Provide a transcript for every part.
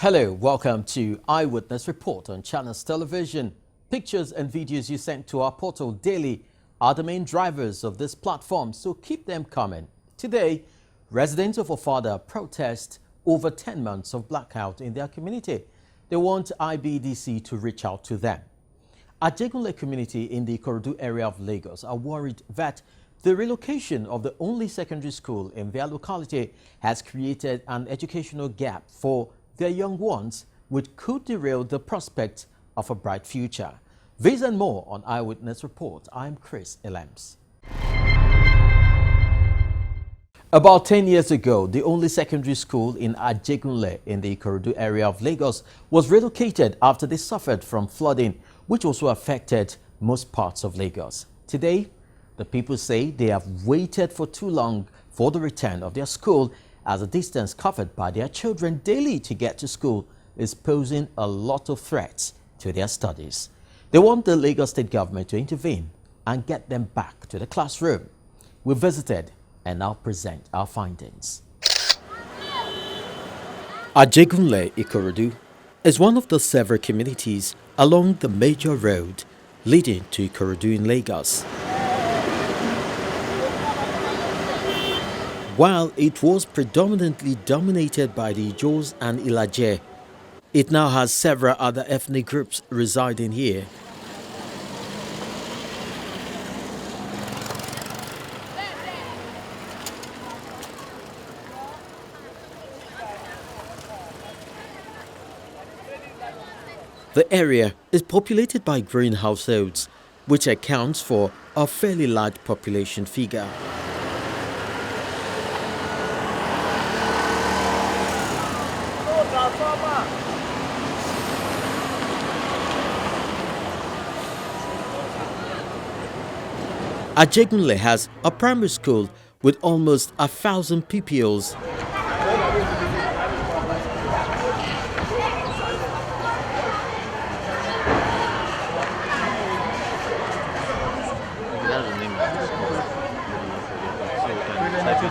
Hello, welcome to Eyewitness Report on Channels Television. Pictures and videos you send to our portal daily are the main drivers of this platform, so keep them coming. Today, residents of Ofada protest over 10 months of blackout in their community. They want IBDC to reach out to them. Ajegunle community in the Ikorodu area of Lagos are worried that the relocation of the only secondary school in their locality has created an educational gap for their young ones, which could derail the prospect of a bright future. This and more on Eyewitness Report. I'm Chris Elems. About 10 years ago, the only secondary school in Ajegunle in the Ikorodu area of Lagos was relocated after they suffered from flooding, which also affected most parts of Lagos. Today, the people say they have waited for too long for the return of their school, as the distance covered by their children daily to get to school is posing a lot of threats to their studies. They want the Lagos state government to intervene and get them back to the classroom. We visited and now present our findings. Ajegunle Ikorodu is one of the several communities along the major road leading to Ikorodu in Lagos. While it was predominantly dominated by the Ijos and Ilaje, it now has several other ethnic groups residing here. The area is populated by growing households, which accounts for a fairly large population figure. Ajegunle has a primary school with almost 1,000 pupils.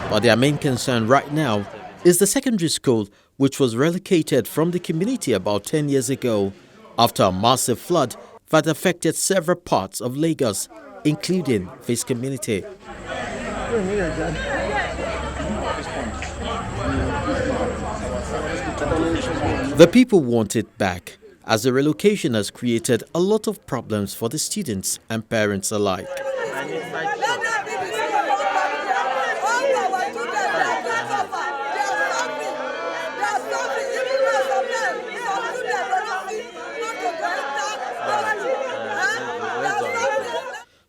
But their main concern right now is the secondary school, which was relocated from the community about 10 years ago after a massive flood that affected several parts of Lagos, including this community. The people want it back, as the relocation has created a lot of problems for the students and parents alike.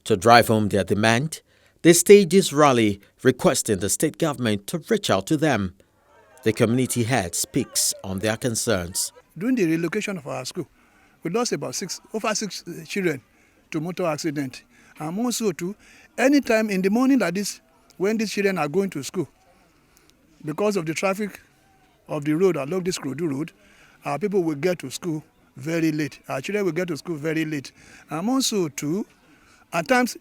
To drive home their demand, they staged this rally requesting the state government to reach out to them. The community head speaks on their concerns. During the relocation of our school, we lost about over six children to motor accident. And also too, anytime in the morning like this, when these children are going to school, because of the traffic of the road along this Ikorodu road, our people will get to school very late. Our children will get to school very late. And also too, at times,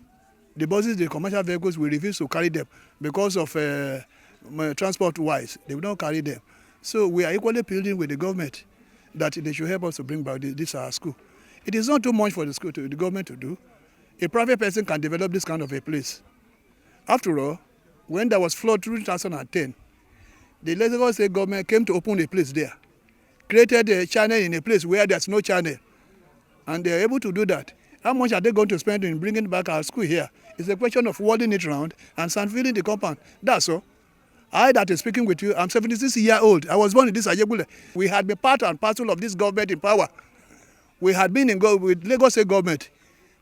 the buses, the commercial vehicles will refuse to carry them because of transport-wise. They will not carry them. So we are equally pleading with the government that they should help us to bring back this our school. It is not too much for the government to do. A private person can develop this kind of a place. After all, when there was flood through 2010, the Lagos state government came to open a place there, created a channel in a place where there's no channel, and they are able to do that. How much are they going to spend in bringing back our school here? It's a question of walling it around and sand-filling the compound. That's all. I that is speaking with you, I'm 76 years old. I was born in this Ajegunle. We had been part and parcel of this government in power. We had been in with Lagos state government.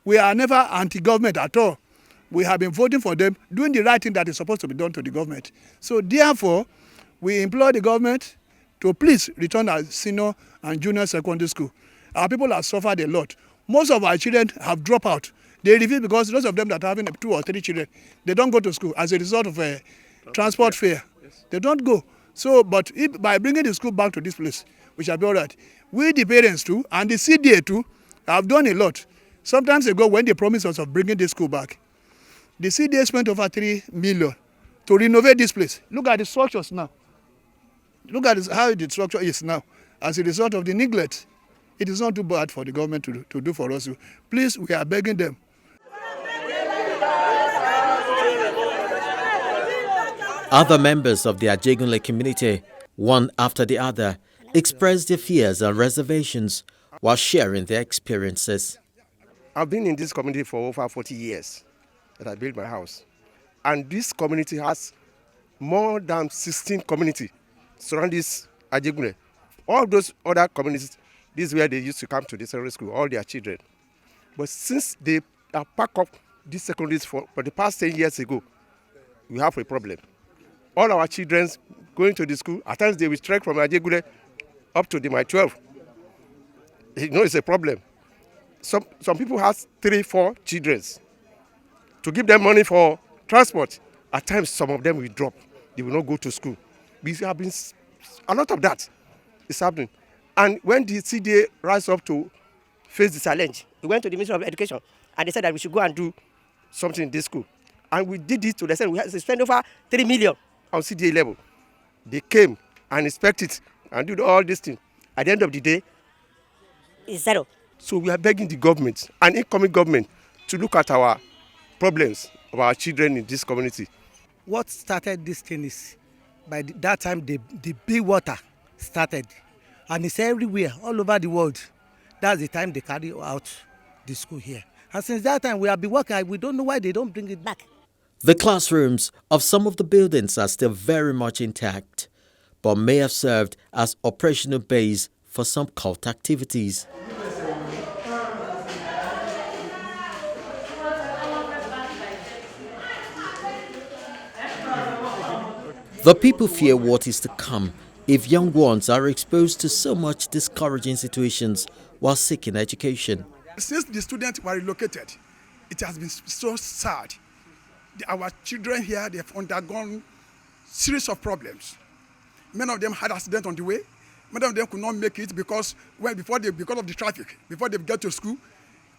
We are never anti-government at all. We have been voting for them, doing the right thing that is supposed to be done to the government. So therefore, we implore the government to please return our senior and junior secondary school. Our people have suffered a lot. Most of our children have dropped out. They refuse because those of them that are having 2 or 3 children, they don't go to school as a result of a transport fare. Yes. They don't go. So, but if, by bringing the school back to this place, we shall be all right. We, the parents too, and the CDA too, have done a lot. Sometimes ago, when they promised us of bringing this school back, the CDA spent over 3 million to renovate this place. Look at the structures now. Look at how the structure is now. as a result of the neglect. It is not too bad for the government to do for us. Please, we are begging them. Other members of the Ajegunle community, one after the other, expressed their fears and reservations while sharing their experiences. I've been in this community for over 40 years that I built my house. And this community has more than 16 communities surrounding this Ajegunle. All those other communities, this is where they used to come to the secondary school, all their children. But since they are packed up these secondaries for the past 10 years ago, we have a problem. All our children going to the school, at times they will trek from Ajegunle up to the mile 12. You know, it's a problem. Some people have 3, 4 children. To give them money for transport, at times some of them will drop. They will not go to school. We have been, a lot of that is happening. And when the CDA rise up to face the challenge, we went to the Ministry of Education and they said that we should go and do something in this school. And we did it to the extent we had to spend over 3 million on CDA level. They came and inspected it and did all these things. At the end of the day, it's zero. So we are begging the government and incoming government to look at our problems of our children in this community. What started this thing is, by that time the big water started. And it's everywhere, all over the world. That's the time they carry out the school here. And since that time, we have been working. We don't know why they don't bring it back. The classrooms of some of the buildings are still very much intact, but may have served as operational base for some cult activities. The people fear what is to come if young ones are exposed to so much discouraging situations while seeking education. Since the students were relocated, it has been so sad. Our children here, they have undergone series of problems. Many of them had accidents on the way. Many of them could not make it because because of the traffic, before they get to school,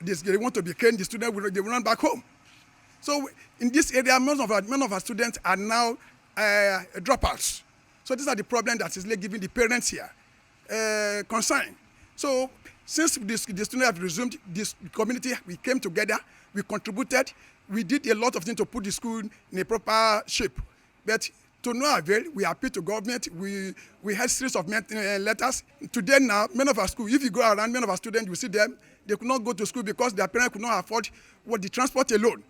they want to be clean, the students they will run back home. So in this area, many of our students are now dropouts. So these are the problems that is giving the parents here concern. So since the students have resumed, this community, we came together, we contributed, we did a lot of things to put the school in a proper shape. But to no avail, we appeal to government, we had series of letters. Today now, many of our schools, if you go around, many of our students, you see them, they could not go to school because their parents could not afford the transport alone.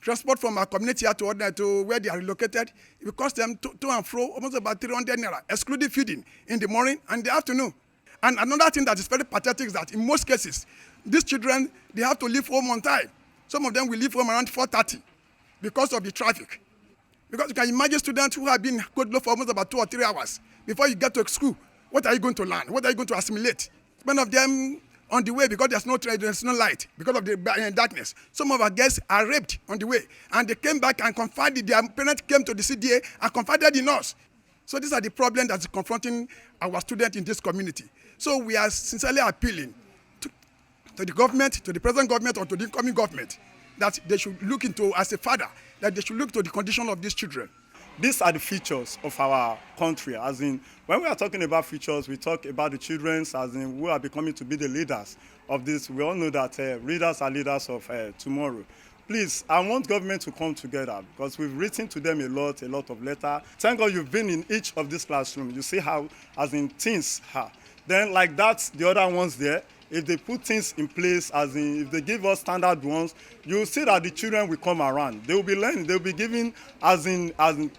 Transport from our community to where they are relocated, it costs them to and fro almost about 300 naira, excluding feeding in the morning and the afternoon. And another thing that is very pathetic is that in most cases, these children, they have to leave home on time. Some of them will leave home around 4:30 because of the traffic. Because you can imagine students who have been code for almost about 2 or 3 hours before you get to school. What are you going to learn? What are you going to assimilate? Many of them on the way because there's no light, because of the darkness. Some of our guests are raped on the way, and they came back and confided, their parents came to the CDA and confided in us. So these are the problems that's confronting our students in this community. So we are sincerely appealing to the government, to the present government or to the incoming government, that they should look into, as a father, that they should look to the condition of these children. These are the features of our country. As in, when we are talking about features, we talk about the children, as in, who are becoming to be the leaders of this. We all know that leaders are leaders of tomorrow. Please, I want government to come together because we've written to them a lot of letters. Thank God you've been in each of these classrooms. You see how, as in, things are. Then, like that, the other ones there, if they put things in place, as in, if they give us standard ones, you'll see that the children will come around. They will be learning. They will be given, as in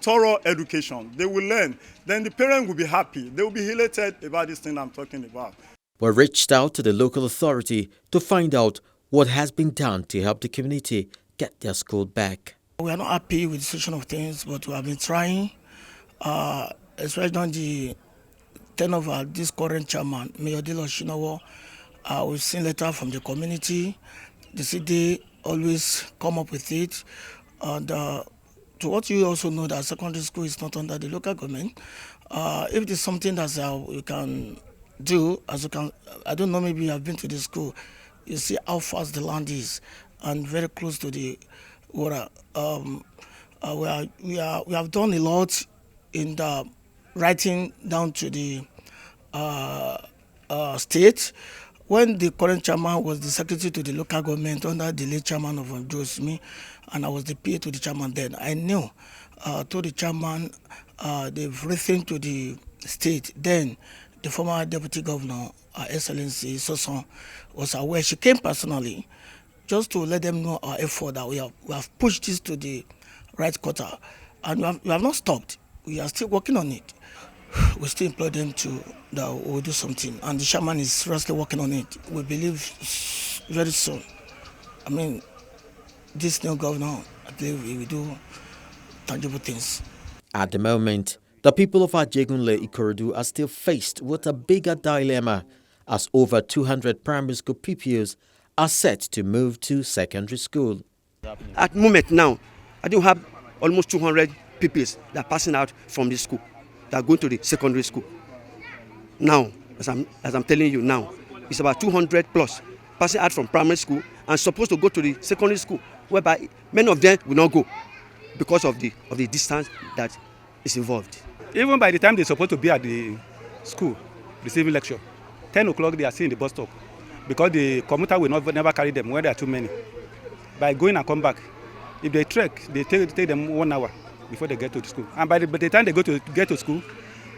thorough education. They will learn. Then the parents will be happy. They will be elated about this thing I'm talking about. We reached out to the local authority to find out what has been done to help the community get their school back. We are not happy with the situation of things, but we have been trying, especially on the tenure of this current chairman, Mayor Shinawo. We've seen letters from the community. The city always come up with it. And to what you also know, that secondary school is not under the local government. If it is something that we can do, as you can, I don't know, maybe you have been to the school, you see how fast the land is and very close to the water. We have done a lot in the writing down to the state. When the current chairman was the secretary to the local government under the late chairman of me, and I was the PA to the chairman then, I knew to the chairman they've written to the state. Then the former deputy governor, Excellency SAMSON, was aware. She came personally just to let them know our effort that we have pushed this to the right quarter, and we have not stopped. We are still working on it. We still implore them that we'll do something, and the chairman is seriously working on it. We believe very soon. I mean, this new governor, I believe he will do tangible things. At the moment, the people of Ajegunle, Ikorodu are still faced with a bigger dilemma as over 200 primary school pupils are set to move to secondary school. At the moment now, I do have almost 200 pupils that are passing out from the school, that are going to the secondary school. Now, as I'm telling you now, it's about 200 plus passing out from primary school and supposed to go to the secondary school, whereby many of them will not go because of the distance that is involved. Even by the time they're supposed to be at the school receiving lecture, 10 o'clock they are still in the bus stop because the commuter will never carry them when there are too many. By going and come back, if they trek, they take them 1 hour before they get to the school. And by the time they get to school,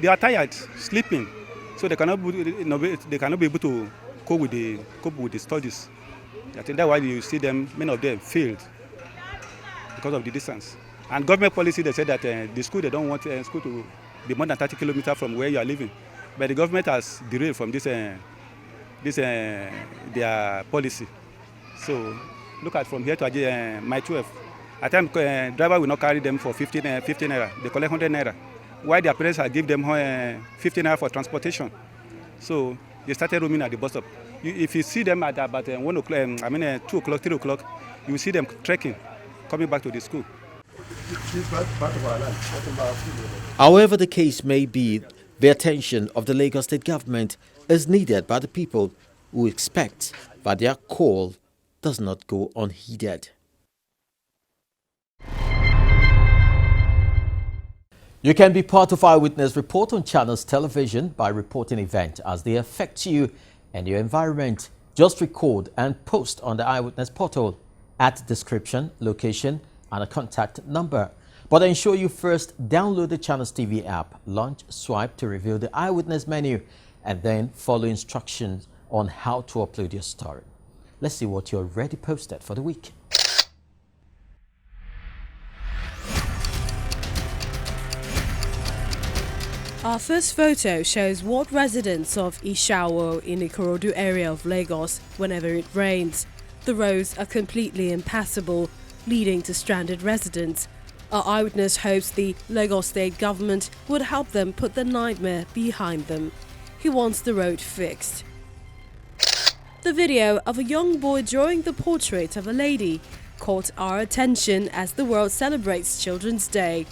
they are tired, sleeping, so they cannot be able to cope with the studies. I think that's why you see them, many of them failed because of the distance. And government policy, they said that the school, they don't want school to be more than 30 kilometers from where you are living. But the government has derailed from their policy. So look at from here to my 12. At times, driver will not carry them for 15 naira. They collect 100 naira. Why their parents have given them 15 naira for transportation. So they started roaming at the bus stop. If you see them at about 1 o'clock, 2 o'clock, 3 o'clock, you will see them trekking, coming back to the school. However the case may be, the attention of the Lagos State government is needed by the people who expect that their call does not go unheeded. You can be part of Eyewitness Report on Channels Television by reporting events as they affect you and your environment. Just record and post on the Eyewitness portal at description, location, and a contact number. But ensure you first download the Channels TV app, launch Swipe to reveal the Eyewitness menu, and then follow instructions on how to upload your story. Let's see what you already posted for the week. Our first photo shows what residents of Ishawo in the Ikorodu area of Lagos whenever it rains. The roads are completely impassable, leading to stranded residents. Our eyewitness hopes the Lagos State government would help them put the nightmare behind them. He wants the road fixed. The video of a young boy drawing the portrait of a lady caught our attention as the world celebrates Children's Day.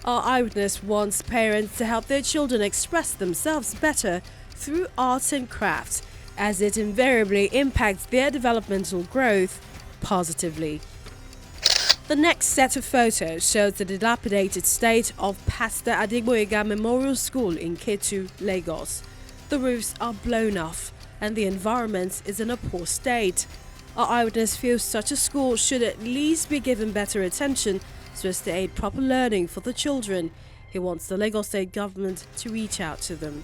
Our eyewitness wants parents to help their children express themselves better through arts and crafts, as it invariably impacts their developmental growth positively. The next set of photos shows the dilapidated state of Pastor Ajegunle Memorial School in KETU, Lagos. The roofs are blown off and the environment is in a poor state. Our eyewitness feels such a school should at least be given better attention so as to aid proper learning for the children. He wants the Lagos State government to reach out to them.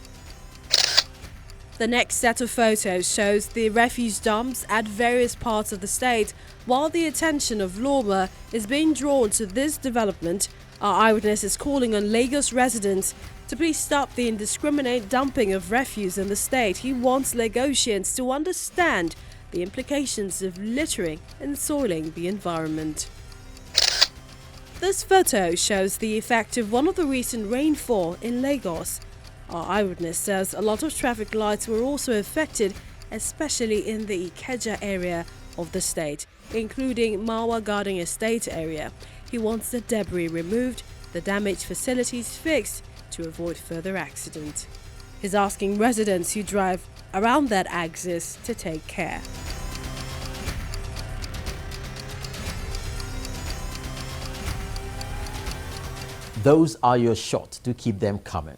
The next set of photos shows the refuse dumps at various parts of the state. While the attention of lawma is being drawn to this development, our eyewitness is calling on Lagos residents to please stop the indiscriminate dumping of refuse in the state. He wants Lagosians to understand the implications of littering and soiling the environment. This photo shows the effect of one of the recent rainfall in Lagos. Our eyewitness says a lot of traffic lights were also affected, especially in the Ikeja area of the state, including Mawa Garden Estate area. He wants the debris removed, the damaged facilities fixed to avoid further accident. He's asking residents who drive around that axis to take care. Those are your shots. To keep them coming.